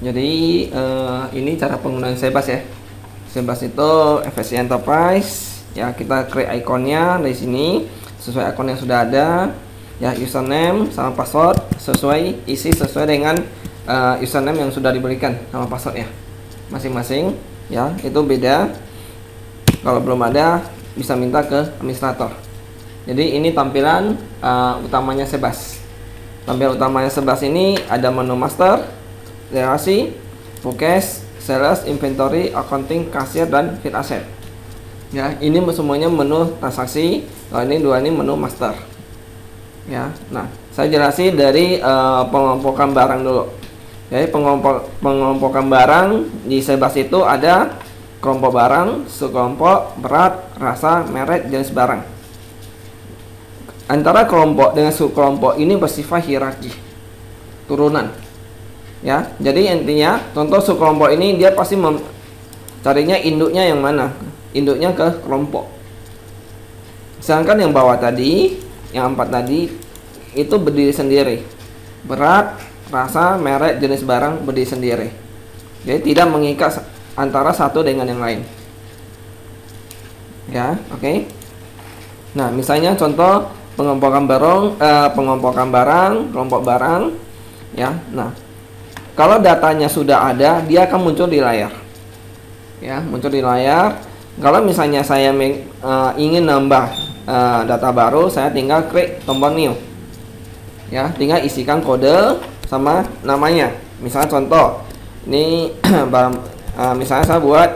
Jadi ini cara penggunaan Sebas ya. Sebas itu FSC Enterprise ya, kita create ikonnya dari sini sesuai akun yang sudah ada ya, username sama password sesuai isi sesuai dengan username yang sudah diberikan sama password ya masing-masing ya, itu beda. Kalau belum ada bisa minta ke administrator. Jadi ini tampilan utamanya Sebas. Tampilan utamanya Sebas ini ada menu master, relasi, forecast, sales, inventory, accounting, kasir, dan fit asset. Ya, ini semuanya menu transaksi. Kalau ini dua ini menu master. Ya, nah saya jelasin dari pengelompokan barang dulu. Jadi pengelompokan barang di Sebas itu ada kelompok barang, subkelompok, berat, rasa, merek, jenis barang. Antara kelompok dengan subkelompok ini bersifat hierarki, turunan. Ya, jadi intinya contoh subkelompok ini dia pasti carinya induknya yang mana, induknya ke kelompok. Sedangkan yang bawah tadi, yang 4 tadi itu berdiri sendiri, berat, rasa, merek, jenis barang berdiri sendiri. Jadi tidak mengikat antara satu dengan yang lain. Ya, oke. Nah, misalnya contoh pengelompokan barang, kelompok barang. Ya, nah kalau datanya sudah ada, dia akan muncul di layar. Ya, muncul di layar. Kalau misalnya saya ingin nambah data baru, saya tinggal klik tombol new. Ya, tinggal isikan kode sama namanya. Misalnya contoh, ini misalnya saya buat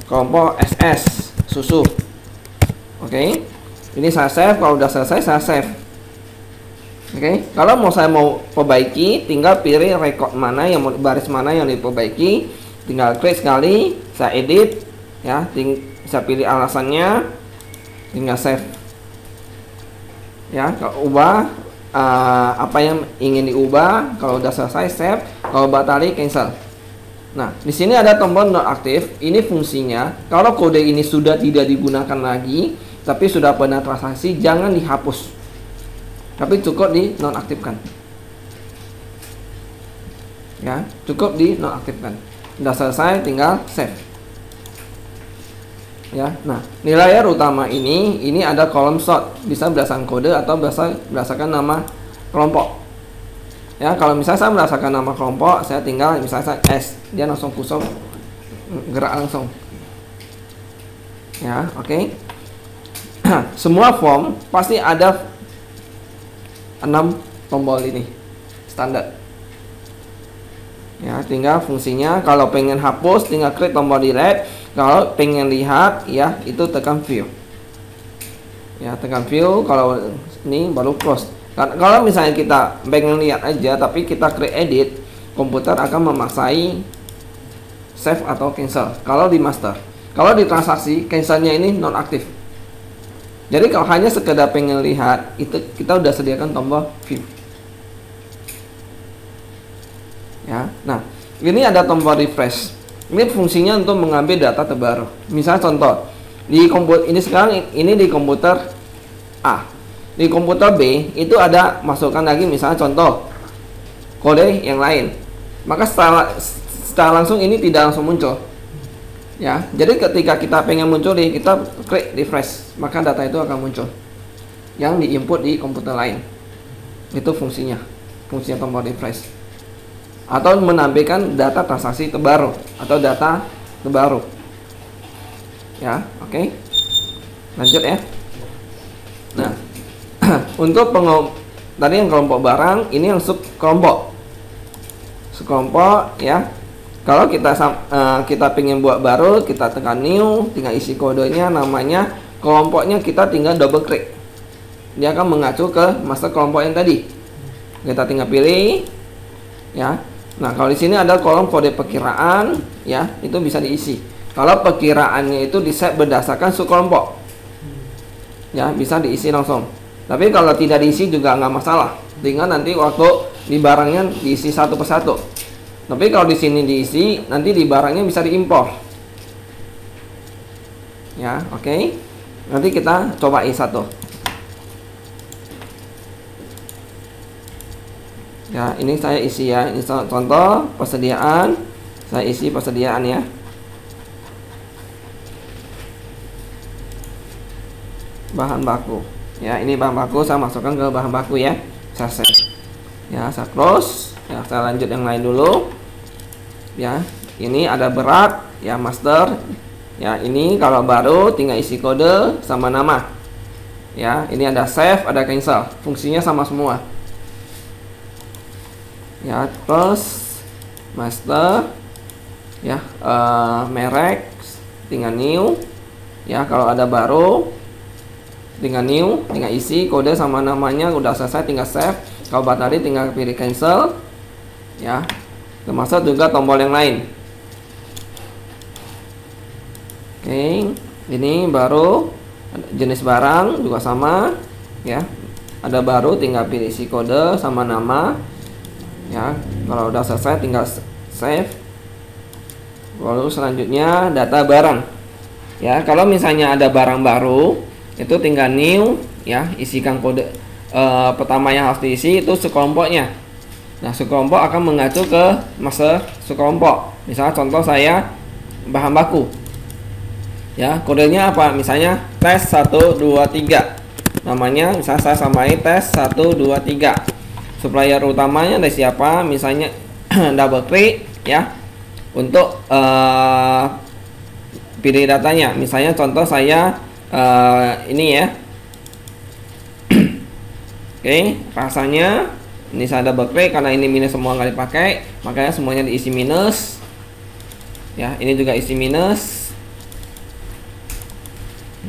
kelompok SS susu. Oke. Ini saya save. Kalau udah selesai saya save. Oke, kalau saya mau perbaiki, tinggal pilih record mana yang baris mana yang diperbaiki, tinggal klik sekali, saya edit, ya, saya pilih alasannya, tinggal save. Ya, kalau ubah apa yang ingin diubah, kalau udah selesai save, kalau batali cancel. Nah, di sini ada tombol not aktif. Ini fungsinya, kalau kode ini sudah tidak digunakan lagi, tapi sudah pernah transaksi, jangan dihapus. Tapi cukup di nonaktifkan. Ya, cukup di nonaktifkan. Sudah selesai, tinggal save. Ya, nah di layar utama ini ada kolom sort, bisa berdasarkan kode atau berdasarkan nama kelompok. Ya, kalau misalnya saya berdasarkan nama kelompok, saya tinggal misalnya saya S, dia langsung kosong, gerak langsung. Ya, oke. Semua form pasti ada 6 tombol ini standar. Ya, tinggal fungsinya kalau pengen hapus tinggal klik tombol delete, kalau pengen lihat ya itu tekan view. Ya, tekan view, kalau ini baru close. Kalau misalnya kita pengen lihat aja tapi kita klik edit, komputer akan memaksai save atau cancel kalau di master. Kalau di transaksi, cancelnya ini non aktif. Jadi kalau hanya sekedar pengen lihat, itu kita udah sediakan tombol view. Ya, nah ini ada tombol refresh. Ini fungsinya untuk mengambil data terbaru. Misalnya contoh di komputer ini sekarang ini di komputer A, di komputer B itu ada masukkan lagi misalnya contoh kode yang lain. Maka secara langsung ini tidak langsung muncul. Ya, jadi ketika kita pengen muncul kita klik refresh, maka data itu akan muncul yang diinput di komputer lain. Itu fungsinya tombol refresh. Atau menampilkan data transaksi terbaru atau data terbaru. Ya, oke. Lanjut ya. Nah, untuk tadi yang kelompok barang, ini yang sub kelompok. Subkelompok ya. Kalau kita pengen buat baru, kita tekan new, tinggal isi kodenya, namanya, kelompoknya kita tinggal double klik. Dia akan mengacu ke master kelompok yang tadi. Kita tinggal pilih, ya. Nah, kalau di sini ada kolom kode perkiraan, ya, itu bisa diisi. Kalau perkiraannya itu di-set berdasarkan subkelompok, ya, bisa diisi langsung. Tapi kalau tidak diisi juga nggak masalah. Tinggal nanti waktu di barangnya diisi satu persatu. Tapi kalau di sini diisi, nanti di barangnya bisa diimpor. Ya, oke. Nanti kita cobain satu. Ya, ini saya isi ya. Ini contoh persediaan. Saya isi persediaan ya. Bahan baku. Ya, ini bahan baku saya masukkan ke bahan baku ya. Saya save. Ya, saya close. Ya, saya lanjut yang lain dulu. Ya, ini ada berat ya, master. Ya, ini kalau baru tinggal isi kode sama nama. Ya, ini ada save, ada cancel. Fungsinya sama semua. Ya, plus master ya, merek tinggal new ya. Kalau ada baru tinggal new, tinggal isi kode sama namanya. Udah selesai tinggal save. Kalau tadi tinggal pilih cancel ya, termasuk juga tombol yang lain. Oke, ini baru jenis barang juga sama ya. Ada baru tinggal pilih isi kode sama nama ya. Kalau udah selesai tinggal save. Lalu selanjutnya data barang ya. Kalau misalnya ada barang baru itu tinggal new ya, isikan kode pertama yang harus diisi itu sekelompoknya. Nah, sekelompok akan mengacu ke master sekelompok. Misalnya contoh saya bahan baku ya, kodenya apa, misalnya tes 1 2 3, namanya misalnya saya samai tes 1 2 3. Supplier utamanya dari siapa, misalnya double klik ya untuk pilih datanya. Misalnya contoh saya ini ya. Oke, rasanya ini saya double klik karena ini minus semua nggak dipakai, makanya semuanya diisi minus ya. Ini juga isi minus.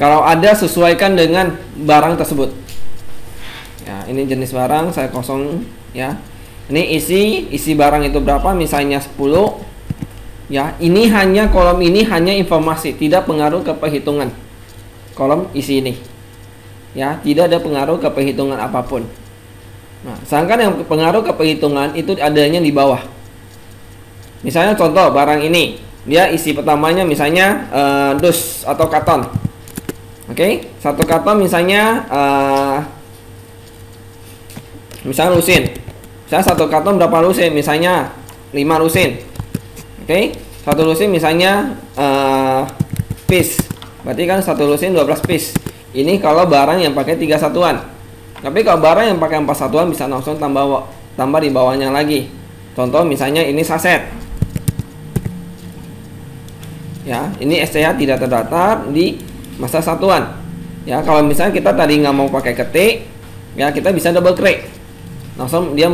Kalau ada sesuaikan dengan barang tersebut ya. Ini jenis barang saya kosong ya. Ini isi barang itu berapa, misalnya 10 ya. Ini hanya kolom ini hanya informasi, tidak pengaruh ke perhitungan kolom isi ini ya, tidak ada pengaruh ke perhitungan apapun. Nah, sedangkan yang pengaruh ke perhitungan itu adanya di bawah. Misalnya contoh barang ini, dia isi pertamanya misalnya dus atau karton. Oke, satu karton misalnya misalnya lusin. Misalnya satu karton berapa lusin? Misalnya 5 lusin. Oke, satu lusin misalnya piece. Berarti kan satu lusin 12 piece. Ini kalau barang yang pakai 3 satuan. Tapi kalau barang yang pakai 4 satuan bisa langsung tambah di bawahnya lagi. Contoh misalnya ini saset. Ya, ini SCH tidak terdaftar di master satuan. Ya, kalau misalnya kita tadi nggak mau pakai ketik, ya kita bisa double klik. Langsung dia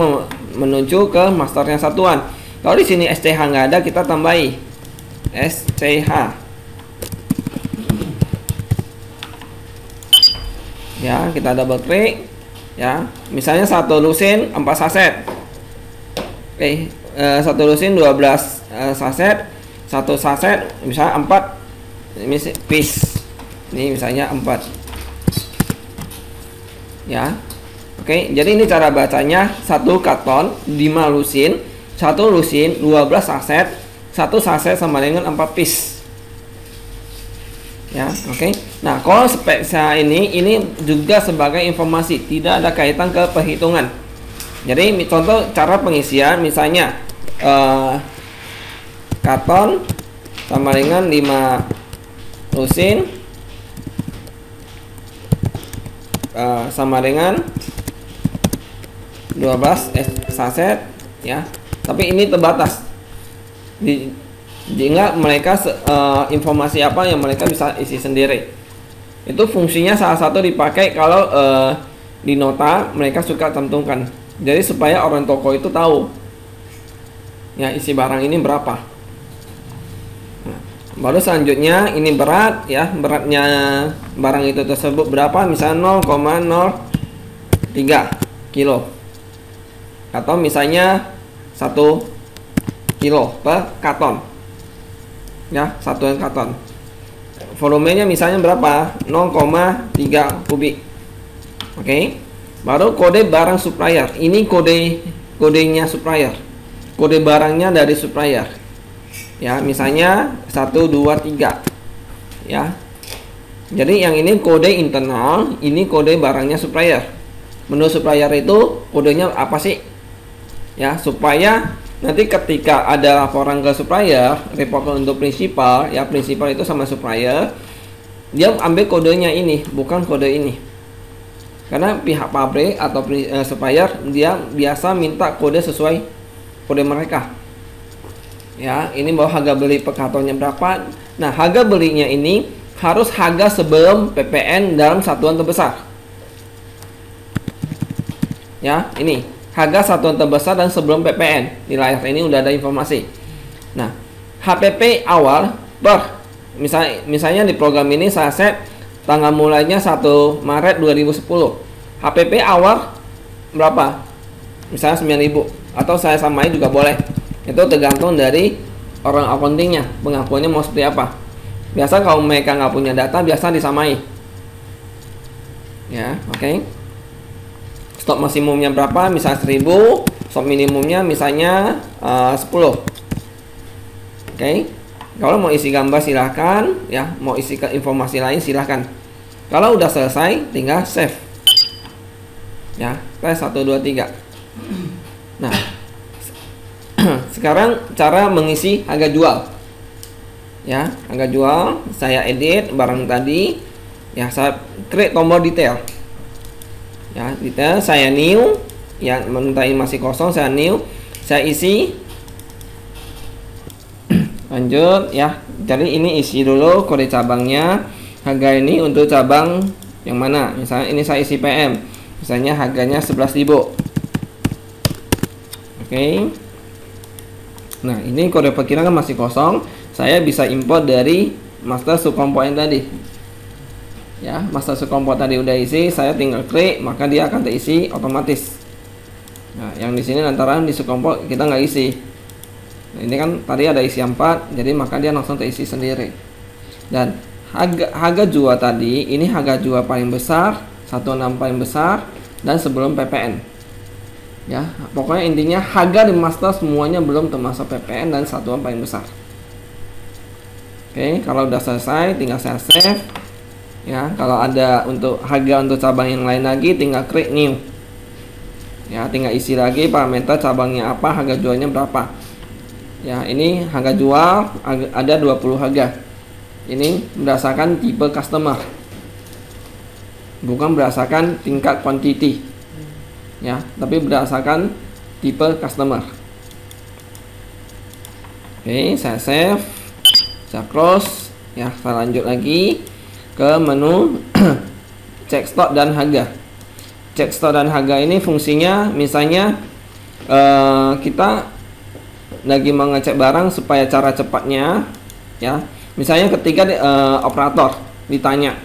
menuju ke masternya satuan. Kalau di sini SCH nggak ada, kita tambahi SCH. Ya, kita double klik ya. Misalnya satu lusin 4 saset. Oke, satu lusin 12 saset. Satu saset misalnya 4 piece. Ini misalnya 4 ya. Oke, jadi ini cara bacanya. Satu karton 5 lusin, satu lusin 12 saset, satu saset sama dengan 4 piece ya. Oke, nah kalau spek saya ini juga sebagai informasi, tidak ada kaitan ke perhitungan. Jadi contoh cara pengisian misalnya karton sama dengan 5 lusin sama dengan 12 saset ya. Tapi ini terbatas. Jika mereka informasi apa yang mereka bisa isi sendiri. Itu fungsinya salah satu dipakai kalau di nota mereka suka cantumkan. Jadi supaya orang toko itu tahu ya isi barang ini berapa. Nah, baru selanjutnya ini berat ya, beratnya barang itu tersebut berapa, misalnya 0,03 kilo atau misalnya 1 kilo per karton ya, satuan karton. Volumenya misalnya berapa, 0,3 kubik. Oke, baru kode barang supplier. Ini kodenya supplier, kode barangnya dari supplier ya, misalnya 1 2 3 ya. Jadi yang ini kode internal, ini kode barangnya supplier. Menurut supplier itu kodenya apa sih ya, supaya nanti ketika ada laporan ke supplier, report untuk prinsipal, ya prinsipal itu sama supplier, dia ambil kodenya ini, bukan kode ini. Karena pihak pabrik atau supplier dia biasa minta kode sesuai kode mereka. Ya, ini bahwa harga beli per kartonnya berapa. Nah, harga belinya ini harus harga sebelum PPN dalam satuan terbesar. Ya, ini harga satuan terbesar dan sebelum PPN. Di layar ini udah ada informasi. Nah, HPP awal misalnya di program ini saya set tanggal mulainya 1 Maret 2010. HPP awal berapa? Misalnya 9.000 atau saya samain juga boleh. Itu tergantung dari orang accountingnya, pengakuannya mau seperti apa. Biasa kalau mereka nggak punya data, biasa disamai. Ya, oke. Stok maksimumnya berapa? Misalnya 1.000. Stok minimumnya misalnya 10. Oke. Kalau mau isi gambar silahkan, ya. Mau isi informasi lain silahkan. Kalau udah selesai, tinggal save. Ya, tes 1, 2, 3. Nah, sekarang cara mengisi harga jual. Ya, harga jual saya edit barang tadi. Ya, saya create tombol detail. Ya, detail saya new. Ya, mentah masih kosong, saya new. Saya isi. Lanjut ya. Jadi ini isi dulu kode cabangnya. Harga ini untuk cabang yang mana? Misalnya ini saya isi PM. Misalnya harganya 11.000. Oke. Nah, ini kode perkiraan masih kosong. Saya bisa import dari master subcomponent tadi. Ya, master subcomponent tadi udah isi, saya tinggal klik, maka dia akan terisi otomatis. Nah, yang di sini lantaran di subcomponent kita nggak isi. Nah, ini kan tadi ada isi 4, jadi maka dia langsung terisi sendiri. Dan harga jual tadi, ini harga jual paling besar, 16 paling besar, dan sebelum PPN. Ya, pokoknya intinya harga di master semuanya belum termasuk PPN dan satuan paling besar. Oke, kalau udah selesai tinggal saya save. Ya, kalau ada untuk harga untuk cabang yang lain lagi tinggal create new. Ya, tinggal isi lagi parameter cabangnya apa, harga jualnya berapa. Ya, ini harga jual ada 20 harga. Ini berdasarkan tipe customer. Bukan berdasarkan tingkat quantity. Ya, tapi berdasarkan tipe customer. Oke, saya save, saya close. Ya, saya lanjut lagi ke menu cek stok dan harga. Cek stok dan harga ini fungsinya misalnya kita lagi mengecek barang supaya cara cepatnya, ya, misalnya ketika operator ditanya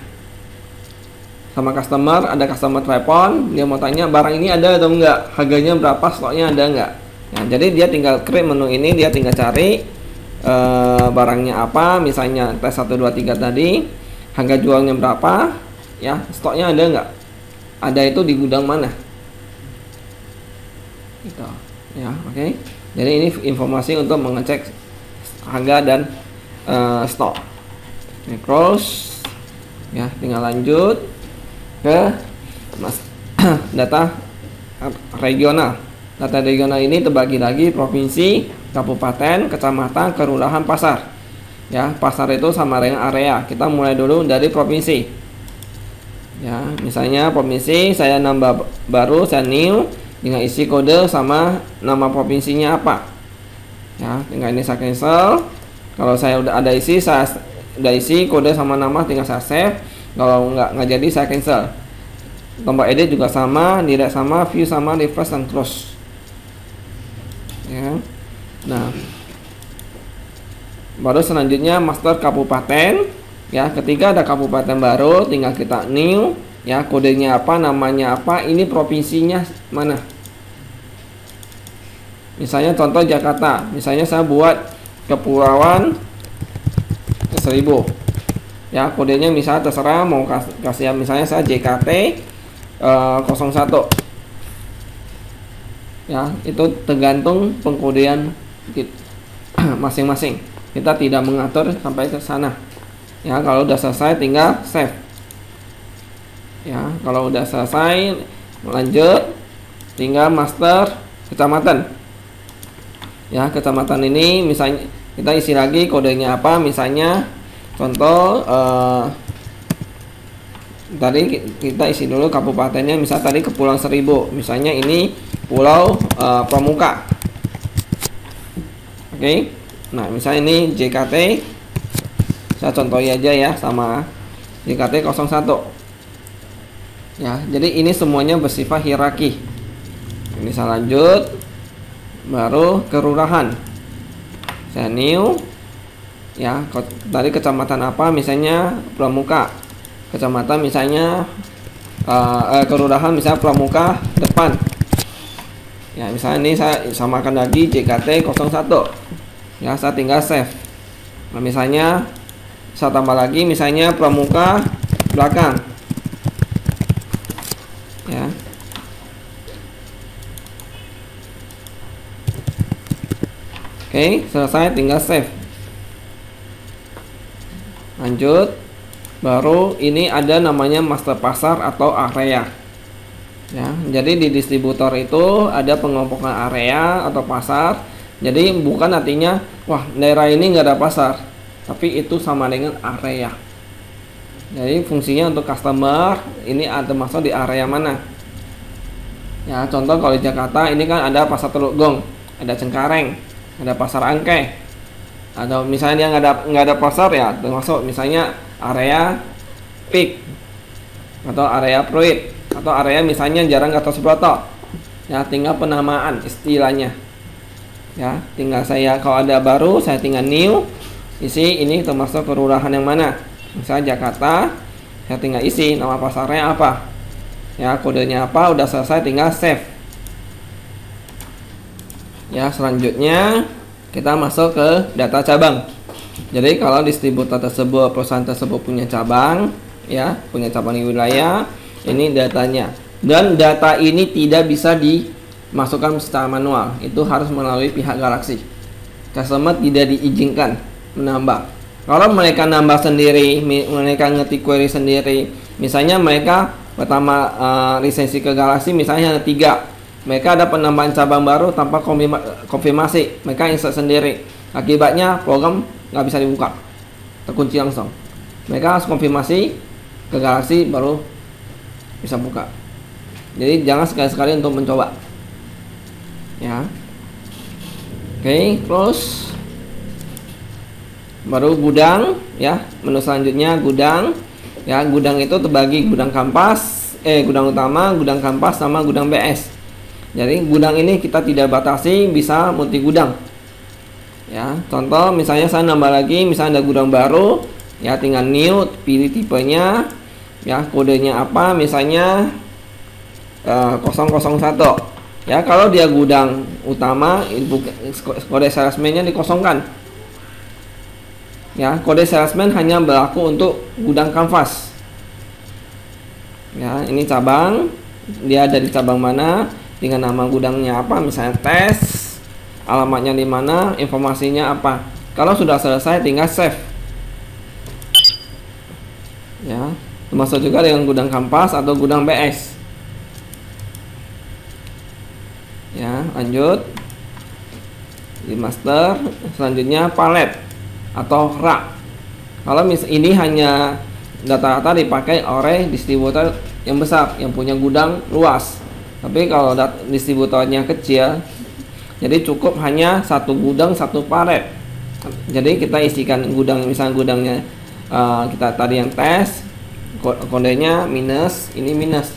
sama customer, ada customer telepon, dia mau tanya barang ini ada atau enggak, harganya berapa, stoknya ada enggak. Nah, jadi dia tinggal create menu ini, dia tinggal cari barangnya apa, misalnya tes 1, 2, 3 tadi, harga jualnya berapa, ya, stoknya ada enggak, ada itu di gudang mana, gitu. Ya, oke. Jadi ini informasi untuk mengecek harga dan stok. Ini close, ya, tinggal lanjut ke data regional. Data regional ini terbagi lagi provinsi, kabupaten, kecamatan, kelurahan, pasar. Ya, pasar itu sama dengan area. Kita mulai dulu dari provinsi. Ya, misalnya provinsi saya nambah baru, saya new dengan isi kode sama nama provinsinya apa. Ya, tinggal ini saya cancel. Kalau saya udah ada isi, saya udah isi kode sama nama, tinggal saya save. Kalau nggak jadi saya cancel. Tombol edit juga sama, delete sama, view sama, refresh dan close. Ya. Nah, baru selanjutnya master kabupaten. Ya, ketika ada kabupaten baru, tinggal kita new. Ya, kodenya apa, namanya apa, ini provinsinya mana. Misalnya contoh Jakarta. Misalnya saya buat Kepulauan Seribu. Ya, kodenya misalnya terserah mau kasih misalnya saya JKT 01. Ya, itu tergantung pengkodean masing-masing. Kita tidak mengatur sampai ke sana. Ya, kalau udah selesai tinggal save. Ya, kalau udah selesai lanjut tinggal master kecamatan. Ya, kecamatan ini misalnya kita isi lagi kodenya apa, misalnya contoh tadi kita isi dulu kabupatennya, misal tadi Kepulauan Seribu, misalnya ini Pulau Pramuka. Oke. Nah, misalnya ini JKT, saya contohin aja ya, sama JKT 01. Ya, jadi ini semuanya bersifat hierarki. Ini saya lanjut, baru kelurahan. Saya new, ya, tadi kecamatan apa, misalnya Pramuka. Kecamatan misalnya kelurahan misalnya Pramuka Depan. Ya, misalnya ini saya samakan lagi JKT 01. Ya, saya tinggal save. Nah, misalnya saya tambah lagi misalnya Pramuka Belakang. Ya. Oke, selesai, tinggal save. Lanjut. Baru ini ada namanya master pasar atau area. Ya, jadi di distributor itu ada pengelompokan area atau pasar. Jadi bukan artinya wah daerah ini nggak ada pasar, tapi itu sama dengan area. Jadi fungsinya untuk customer ini ada masuk di area mana. Ya, contoh kalau di Jakarta ini kan ada pasar Teluk Gong, ada Cengkareng, ada pasar Angke. Atau misalnya dia nggak ada pasar, ya termasuk misalnya area Peak atau area Fruit atau area misalnya Jarang Gatot-Subroto. Ya, tinggal penamaan istilahnya. Ya, tinggal saya kalau ada baru saya tinggal new, isi ini termasuk kelurahan yang mana. Misalnya Jakarta, saya tinggal isi nama pasarnya apa. Ya, kodenya apa, udah selesai, tinggal save. Ya, selanjutnya kita masuk ke data cabang. Jadi kalau distributor tersebut, perusahaan tersebut punya cabang, ya, punya cabang di wilayah, ini datanya. Dan data ini tidak bisa dimasukkan secara manual, itu harus melalui pihak Galaxy. Customer tidak diizinkan menambah. Kalau mereka nambah sendiri, mereka ngetik query sendiri, misalnya mereka pertama lisensi ke Galaxy misalnya ada 3, mereka ada penambahan cabang baru tanpa konfirmasi, mereka insert sendiri. Akibatnya program nggak bisa dibuka, terkunci langsung. Mereka harus konfirmasi ke Galaxy baru bisa buka. Jadi jangan sekali-sekali untuk mencoba. Ya. Oke, close. Baru gudang, ya. Menu selanjutnya gudang. Ya, gudang itu terbagi gudang kampas, gudang utama, gudang kampas sama gudang BS. Jadi gudang ini kita tidak batasi, bisa multi gudang. Ya, contoh misalnya saya nambah lagi, misalnya ada gudang baru, ya tinggal new, pilih tipenya, ya kodenya apa, misalnya 001. Ya, kalau dia gudang utama, kode salesman-nya dikosongkan. Ya, kode salesman hanya berlaku untuk gudang kanvas. Ya, ini cabang, dia ada di cabang mana, dengan nama gudangnya apa, misalnya tes, alamatnya di mana, informasinya apa. Kalau sudah selesai tinggal save. Ya, termasuk juga dengan gudang kampas atau gudang BS. Ya, lanjut di master. Selanjutnya palet atau rak. Kalau ini hanya data-data dipakai oleh distributor yang besar, yang punya gudang luas. Tapi kalau distributornya kecil, jadi cukup hanya satu gudang, satu palet. Jadi kita isikan gudang, misalnya gudangnya kita tadi yang tes, kodenya minus, ini minus.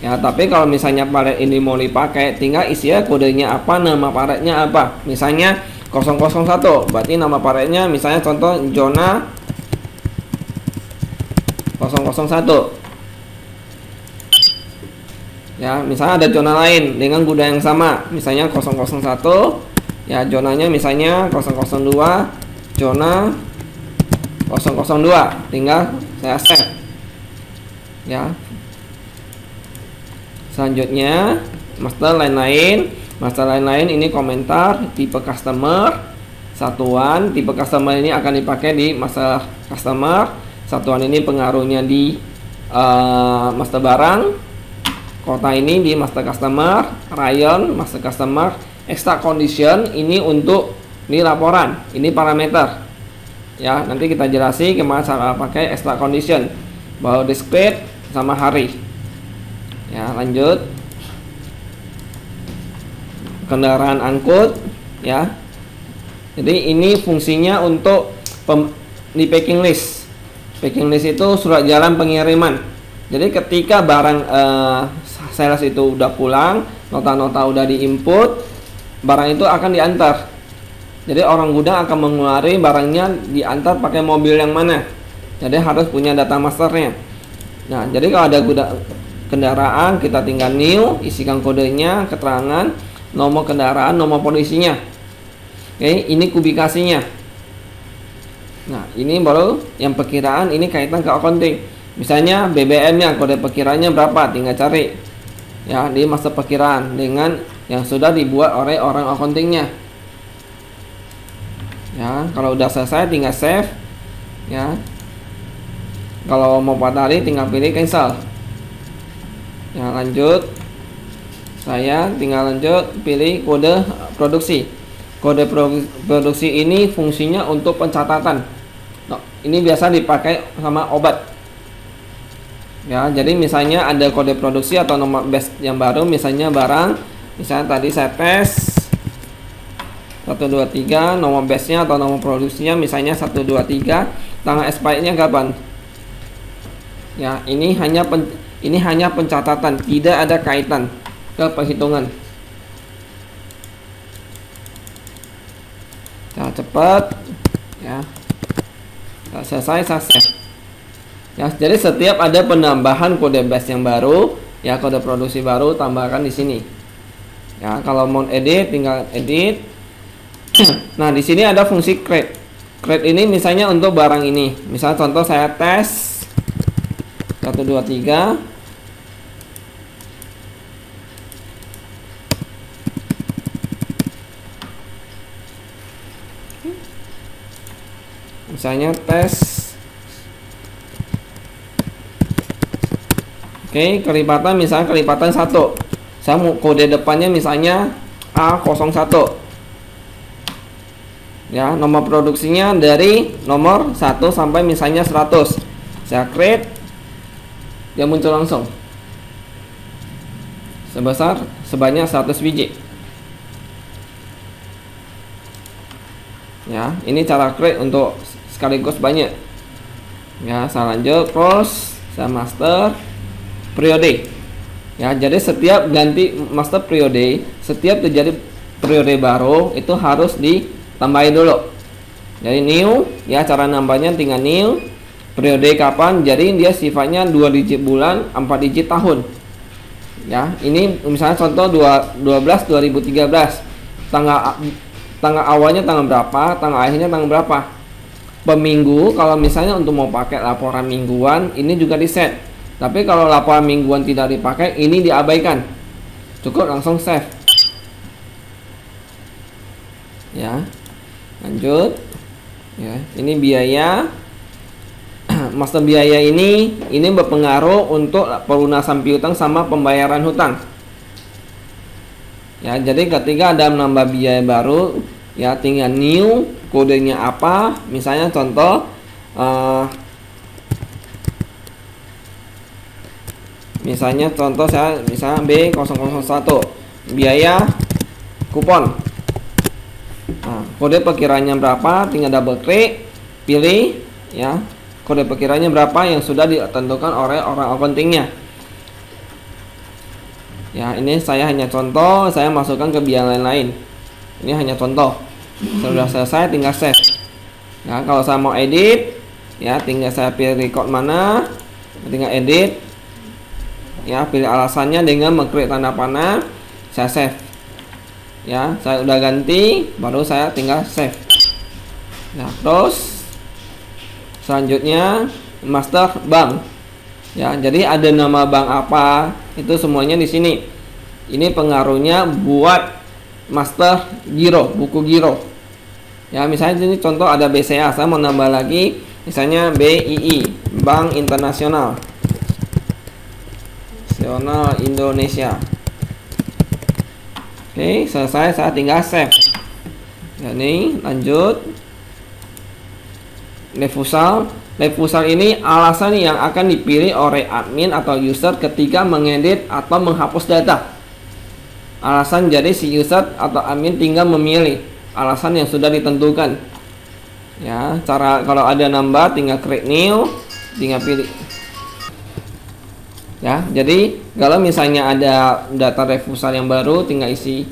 Ya, tapi kalau misalnya palet ini mau dipakai, tinggal isi ya kodenya apa, nama paletnya apa. Misalnya 001, berarti nama paletnya misalnya contoh zona 001. Ya, misalnya ada zona lain dengan gudang yang sama, misalnya 001. Ya, zonanya misalnya 002, zona 002. Tinggal saya save. Ya. Selanjutnya master lain-lain. Master lain-lain ini komentar, tipe customer, satuan. Tipe customer ini akan dipakai di master customer. Satuan ini pengaruhnya di master barang. Kota ini di master customer, rayon master customer, extra condition ini untuk ini laporan, ini parameter. Ya, nanti kita jelasin gimana cara pakai extra condition. Bahwa discrete sama hari. Ya, lanjut. Kendaraan angkut, ya. Jadi ini fungsinya untuk di packing list. Packing list itu surat jalan pengiriman. Jadi ketika barang sales itu udah pulang, nota-nota udah diinput, barang itu akan diantar. Jadi orang gudang akan mengeluarkan barangnya diantar pakai mobil yang mana. Jadi harus punya data masternya. Nah, jadi kalau ada kendaraan, kita tinggal new, isikan kodenya, keterangan, nomor kendaraan, nomor polisinya. Oke, ini kubikasinya. Nah, ini baru yang perkiraan, ini kaitan ke accounting. Misalnya BBM-nya, kode perkiraannya berapa, tinggal cari. Ya, di master perkiraan dengan yang sudah dibuat oleh orang accountingnya. Ya, kalau udah selesai tinggal save. Ya. Kalau mau patari tinggal pilih cancel. Ya, lanjut. Saya tinggal lanjut pilih kode produksi. Kode produksi ini fungsinya untuk pencatatan. Nah, ini biasa dipakai sama obat. Ya, jadi misalnya ada kode produksi atau nomor batch yang baru, misalnya barang, misalnya tadi saya tes 123, nomor batch-nya atau nomor produksinya misalnya 123, tanggal expirednya kapan? Ya, ini hanya pencatatan, tidak ada kaitan ke perhitungan. Nah, cepat ya. Nah, selesai. Ya, jadi setiap ada penambahan kode batch yang baru, ya kode produksi baru tambahkan di sini. Ya, kalau mau edit tinggal edit. Nah, di sini ada fungsi create. Create ini misalnya untuk barang ini. Misal contoh saya tes 123. Misalnya tes. Oke, kelipatan misalnya kelipatan 1. Saya mau kode depannya misalnya A01. Ya, nomor produksinya dari nomor 1 sampai misalnya 100. Saya create, dia muncul langsung. Sebanyak 100 biji. Ya, ini cara create untuk sekaligus banyak. Ya, saya lanjut close, saya master periode. Ya, jadi setiap ganti master periode, setiap terjadi periode baru itu harus ditambahin dulu. Jadi new, ya cara nambahnya tinggal new. Periode kapan? Jadi dia sifatnya 2 digit bulan, 4 digit tahun. Ya, ini misalnya contoh 12/2013. Tanggal awalnya tanggal berapa, tanggal akhirnya tanggal berapa. Per minggu, kalau misalnya untuk mau pakai laporan mingguan, ini juga di set. Tapi kalau laporan mingguan tidak dipakai, ini diabaikan. Cukup langsung save. Ya, lanjut. Ya, ini biaya. Master biaya ini berpengaruh untuk pelunasan piutang sama pembayaran hutang. Ya, jadi ketika ada menambah biaya baru, ya tinggal new, kodenya apa. Misalnya contoh saya B001 biaya kupon. Nah, kode perkiranya berapa, tinggal double klik, pilih ya kode perkiranya berapa yang sudah ditentukan oleh orang accountingnya. Ya, ini saya hanya contoh, saya masukkan ke biaya lain. Ini hanya contoh. Sudah selesai, tinggal save. Ya, kalau saya mau edit, ya tinggal saya pilih record mana, tinggal edit. Ya, pilih alasannya dengan mengklik tanda panah, saya save. Ya, saya udah ganti, baru saya tinggal save. Nah, terus selanjutnya master bank. Ya, jadi ada nama bank apa, itu semuanya di sini. Ini pengaruhnya buat master giro, buku giro. Ya, misalnya ini contoh ada BCA, saya mau nambah lagi, misalnya BII, Bank Internasional Indonesia. Oke, selesai, saya tinggal save. Ini lanjut. Refusal. Refusal ini alasan yang akan dipilih oleh admin atau user ketika mengedit atau menghapus data. Alasan, jadi si user atau admin tinggal memilih alasan yang sudah ditentukan. Ya, cara kalau ada nambah tinggal create new, tinggal pilih. Ya, jadi kalau misalnya ada data refusal yang baru, tinggal isi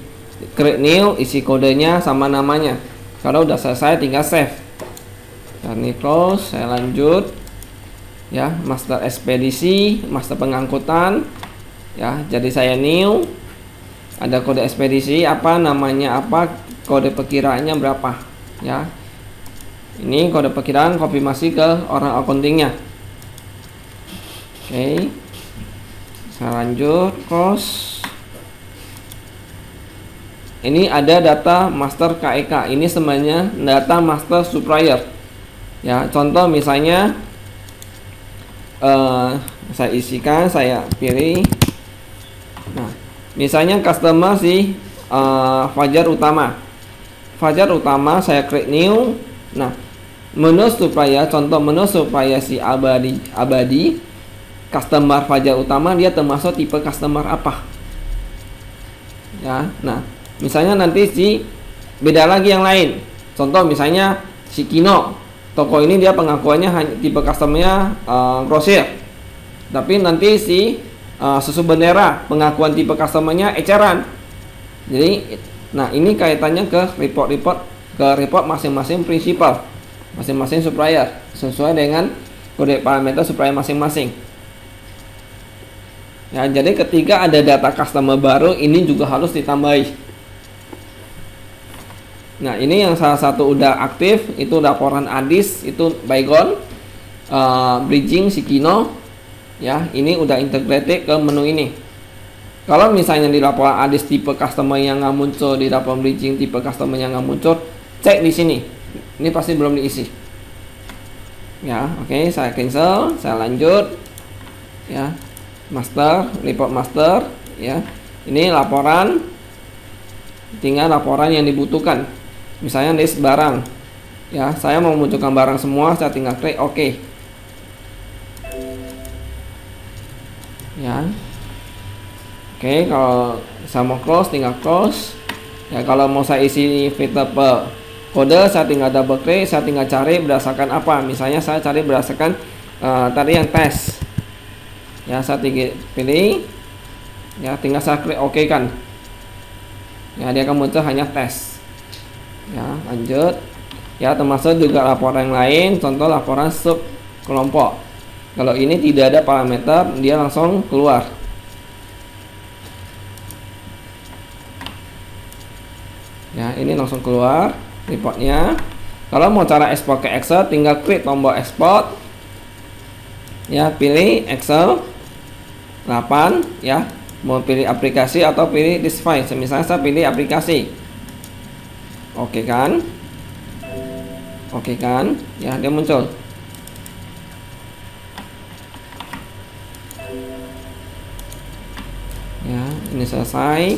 create new, isi kodenya sama namanya. Kalau udah selesai tinggal save. Dan ini close, saya lanjut. Ya, master ekspedisi, master pengangkutan. Ya, jadi saya new. Ada kode ekspedisi apa, namanya apa, kode perkiraannya berapa. Ya, ini kode perkiraan konfirmasi ke orang accountingnya. Oke. Saya lanjut, close. Ini ada data master KEK. Ini sebenarnya data master supplier. Ya, contoh misalnya saya isikan, saya pilih. Nah, misalnya customer si Fajar Utama. Fajar Utama saya create new. Nah, menu supplier, contoh menu supplier si Abadi. Customer Fajar Utama dia termasuk tipe customer apa? Ya, nah, misalnya nanti si beda lagi yang lain. Contoh misalnya si Kino, toko ini dia pengakuannya hanya tipe customernya grosir. Tapi nanti si Susu Bendera pengakuan tipe customernya eceran. Jadi, nah ini kaitannya ke report masing-masing prinsipal, masing-masing supplier sesuai dengan kode parameter supplier masing-masing. Ya, jadi ketika ada data customer baru, ini juga harus ditambahi. Nah, ini yang salah satu udah aktif, itu laporan Adis, itu Baygon, bridging si Kino. Ya, ini udah integrated ke menu ini. Kalau misalnya di laporan Adis tipe customer yang nggak muncul, di laporan bridging tipe customer yang nggak muncul, cek di sini. Ini pasti belum diisi. Ya, oke, saya cancel, saya lanjut. Ya. Master, report master, ya. Ini laporan, tinggal laporan yang dibutuhkan. Misalnya list barang, ya. Saya mau munculkan barang semua, saya tinggal klik OK. Ya. Oke, kalau saya mau close, tinggal close. Ya, kalau mau saya isi fitur kode, saya tinggal double klik, saya tinggal cari berdasarkan apa. Misalnya saya cari berdasarkan tadi yang tes. Ya, saya tinggal pilih. Ya, tinggal saya klik OK kan. Ya, dia akan muncul hanya tes. Ya, lanjut. Ya, termasuk juga laporan yang lain, contoh laporan sub kelompok. Kalau ini tidak ada parameter, dia langsung keluar. Ya, ini langsung keluar reportnya. Kalau mau cara ekspor ke Excel, tinggal klik tombol ekspor. Ya, pilih Excel 8, ya. Mau pilih aplikasi atau pilih disk file. Misalnya saya pilih aplikasi. Oke kan? Oke kan? Ya, dia muncul. Ya, ini selesai.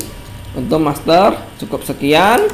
Untuk master cukup sekian.